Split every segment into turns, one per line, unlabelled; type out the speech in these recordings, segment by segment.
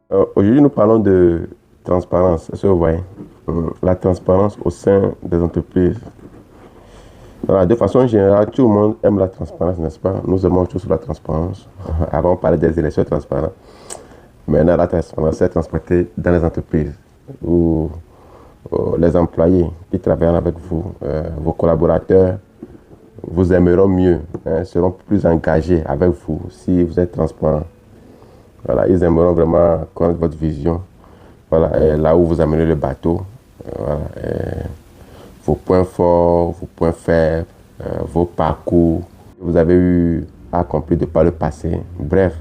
Aujourd'hui, nous parlons de transparence. Est-ce que vous voyez? La transparence au sein des entreprises. Voilà, de façon générale, tout le monde aime la transparence, n'est-ce pas? Nous aimons tous la transparence. Avant, on parlait des élections transparentes. Maintenant, la transparence est transportée dans les entreprises où les employés qui travaillent avec vous, vos collaborateurs, vous aimeront mieux, hein, seront plus engagés avec vous si vous êtes transparent. Voilà, ils aimeront vraiment connaître votre vision. Voilà, là où vous amenez le bateau, voilà, vos points forts, vos points faibles, vos parcours, vous avez eu accompli de par le passé. Bref,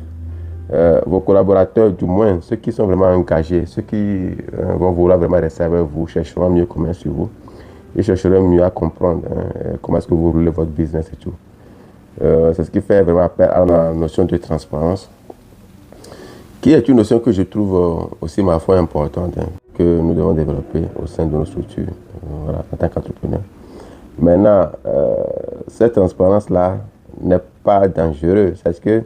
vos collaborateurs, du moins ceux qui sont vraiment engagés, ceux qui vont vouloir vraiment rester avec vous, chercheront mieux comment sur vous. Ils chercheront mieux à comprendre comment est-ce que vous roulez votre business et tout. C'est ce qui fait vraiment appel à la notion de transparence, qui est une notion que je trouve aussi, ma foi, importante, hein, que nous devons développer au sein de nos structures, voilà, en tant qu'entrepreneur. Maintenant, cette transparence-là n'est pas dangereuse, parce que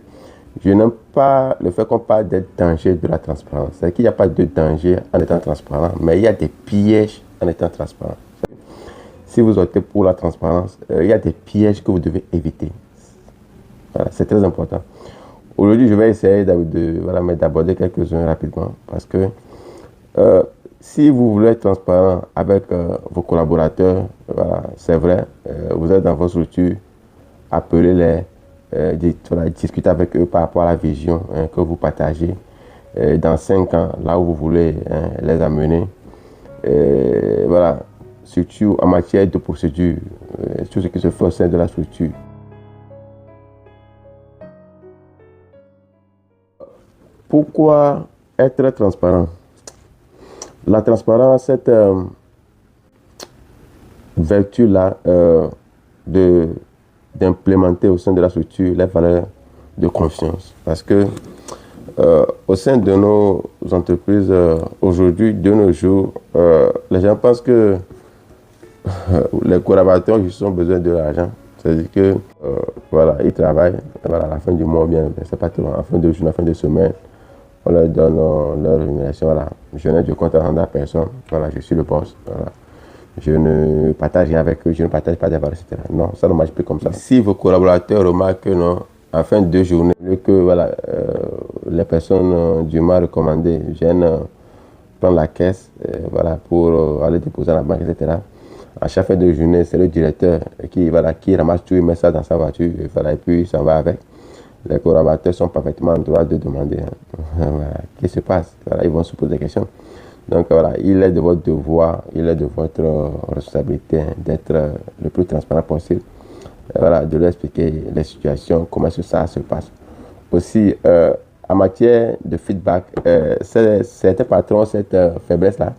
je n'aime pas le fait qu'on parle des dangers de la transparence. C'est qu'il n'y a pas de danger en étant transparent, mais il y a des pièges en étant transparent. Si vous optez pour la transparence, il y a des pièges que vous devez éviter. Voilà, c'est très important. Aujourd'hui, je vais essayer d'aborder quelques-uns rapidement parce que si vous voulez être transparent avec vos collaborateurs, voilà, c'est vrai, vous êtes dans votre structure, appelez-les, discutez avec eux par rapport à la vision, hein, que vous partagez dans 5 ans, là où vous voulez, hein, les amener. Voilà, surtout en matière de procédure, tout ce qui se fait au sein de la structure. Pourquoi être transparent? La transparence, cette vertu-là d'implémenter au sein de la structure les valeurs de confiance. Parce que au sein de nos entreprises, aujourd'hui, de nos jours, les gens pensent que les collaborateurs ils ont besoin de l'argent. C'est-à-dire que voilà, ils travaillent, voilà, à la fin du mois, bien, c'est pas trop, à la fin de journée, à la fin de semaine, on leur donne leur rémunération. Voilà. Je n'ai de compte à rendre à personne. Voilà, je suis le boss. Voilà. Je ne partage rien avec eux, je ne partage pas des valeurs, etc. Non, ça ne marche plus comme ça. Si vos collaborateurs remarquent que non, en fin de journée, que voilà, les personnes du mal recommandées viennent prendre la caisse voilà, pour aller déposer à la banque, etc. À chaque fin de journée, c'est le directeur qui ramasse tout, il met ça dans sa voiture, voilà, et puis il s'en va avec. Les collaborateurs sont parfaitement en droit de demander voilà, qu'est-ce qui se passe. Voilà, ils vont se poser des questions. Donc voilà, il est de votre devoir, il est de votre responsabilité, hein, d'être le plus transparent possible. Voilà, de leur expliquer les situations, comment ça se passe. Aussi, en matière de feedback, certains patrons ont cette faiblesse-là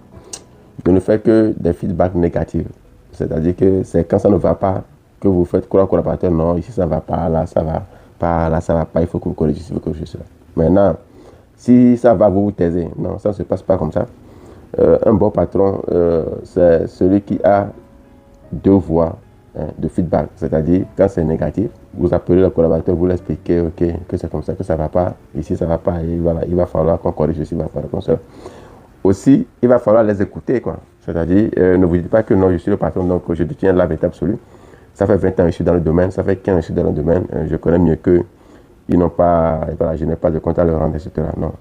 de ne faire que des feedbacks négatifs. C'est-à-dire que c'est quand ça ne va pas que vous faites croire au collaborateur, non, ici ça ne va pas, là ça va pas, là ça ne va pas, il faut que vous corrigez, il faut corriger cela. Maintenant, si ça va, vous vous taisez. Non, ça ne se passe pas comme ça. Un bon patron, c'est celui qui a 2 voies, hein, de feedback. C'est-à-dire, quand c'est négatif, vous appelez le collaborateur, vous l'expliquez, ok, que c'est comme ça, que ça ne va pas, ici ça ne va pas, et voilà, il va falloir qu'on corrige ici, il va falloir qu'on se... Aussi, il va falloir les écouter, quoi. C'est-à-dire, ne vous dites pas que non, je suis le patron, donc je détiens la vérité absolue. Ça fait 20 ans que je suis dans le domaine, ça fait 15 ans que je suis dans le domaine, je connais mieux qu'eux. Ils n'ont pas, voilà, je n'ai pas de compte à leur rendre, etc. Non.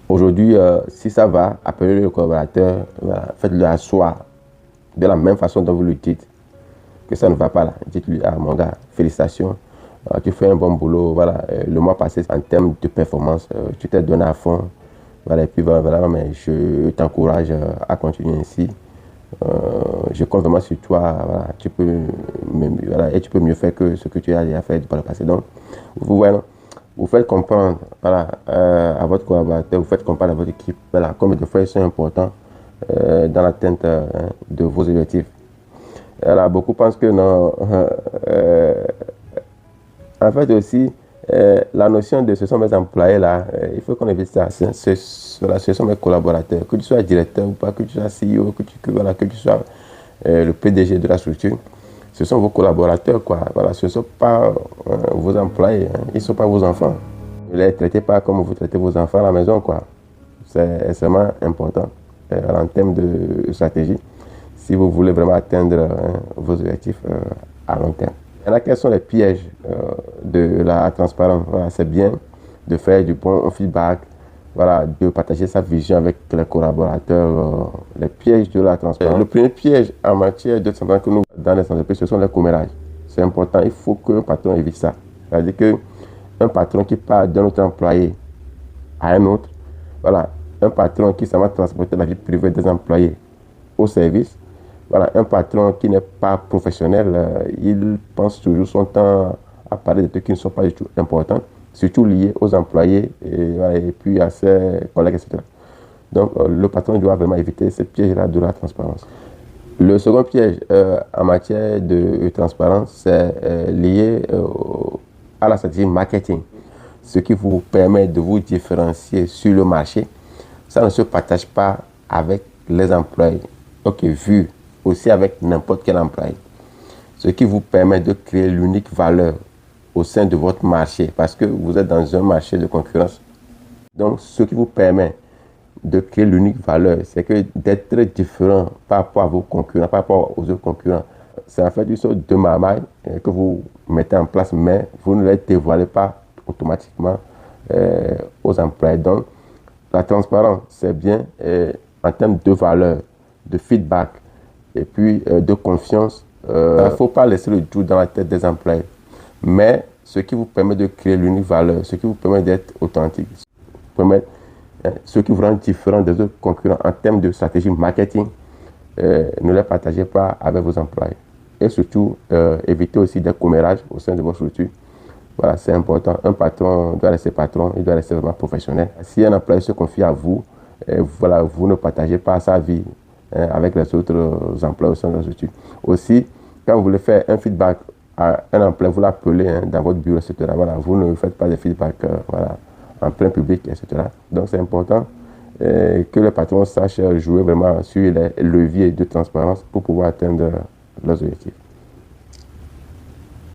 Aujourd'hui, si ça va, appelez le collaborateur, voilà, faites-le asseoir de la même façon dont vous lui dites que ça ne va pas là. Dites-lui, ah mon gars, félicitations, tu fais un bon boulot, voilà, le mois passé, en termes de performance, tu t'es donné à fond, voilà, et puis voilà, mais je t'encourage à continuer ainsi. Je compte vraiment sur toi, voilà, voilà, et tu peux mieux faire que ce que tu as déjà fait par le passé. Donc, vous voyez, vous faites comprendre, voilà, à votre collaborateur, vous faites comprendre à votre équipe, voilà, combien de fois ils sont importants dans l'atteinte de vos objectifs. Alors, beaucoup pensent que non. En fait aussi, la notion de ce sont mes employés là, il faut qu'on évite ça. Ce sont mes collaborateurs. Que tu sois directeur ou pas, que tu sois CEO, voilà, que tu sois le PDG de la structure, ce sont vos collaborateurs, quoi. Voilà, ce ne sont pas vos employés, hein. Ils ne sont pas vos enfants. Ne les traitez pas comme vous traitez vos enfants à la maison, quoi. C'est extrêmement important en termes de stratégie si vous voulez vraiment atteindre vos objectifs à long terme. Maintenant, quels sont les pièges de la transparence? Voilà, c'est bien de faire du bon feedback, voilà, de partager sa vision avec les collaborateurs. Les pièges de la transparence. Le premier piège en matière de transparence que nous dans les entreprises, ce sont les commérages. C'est important, il faut qu'un patron évite ça. C'est-à-dire qu'un patron qui part d'un autre employé à un autre, voilà, un patron qui va transporter la vie privée des employés au service, voilà, un patron qui n'est pas professionnel, il pense toujours son temps à parler de trucs qui ne sont pas du tout importants, surtout liés aux employés et puis à ses collègues, etc. Donc, le patron doit vraiment éviter ce piège-là de la transparence. Le second piège en matière de transparence, c'est lié à la stratégie marketing. Ce qui vous permet de vous différencier sur le marché, ça ne se partage pas avec les employés. Ok, vu aussi avec n'importe quel employé. Ce qui vous permet de créer l'unique valeur au sein de votre marché, parce que vous êtes dans un marché de concurrence. Donc, ce qui vous permet de créer l'unique valeur, c'est que d'être différent par rapport à vos concurrents, par rapport aux autres concurrents. C'est en fait une sorte de marmaille que vous mettez en place, mais vous ne les dévoilez pas automatiquement aux employés. Donc, la transparence, c'est bien en termes de valeur, de feedback et puis de confiance. Il ne faut pas laisser le doute dans la tête des employés. Mais ce qui vous permet de créer l'unique valeur, ce qui vous permet d'être authentique, ce qui vous rend différent des autres concurrents en termes de stratégie marketing, ne les partagez pas avec vos employés. Et surtout, évitez aussi des commérages au sein de votre structure. Voilà, c'est important. Un patron doit rester patron, il doit rester vraiment professionnel. Si un employé se confie à vous, voilà, vous ne partagez pas sa vie avec les autres employés au sein de la structure. Aussi, quand vous voulez faire un feedback à un employé, vous l'appelez dans votre bureau, etc. Voilà, vous ne faites pas de feedback voilà, en plein public, etc. Donc, c'est important que le patron sache jouer vraiment sur les leviers de transparence pour pouvoir atteindre leurs objectifs.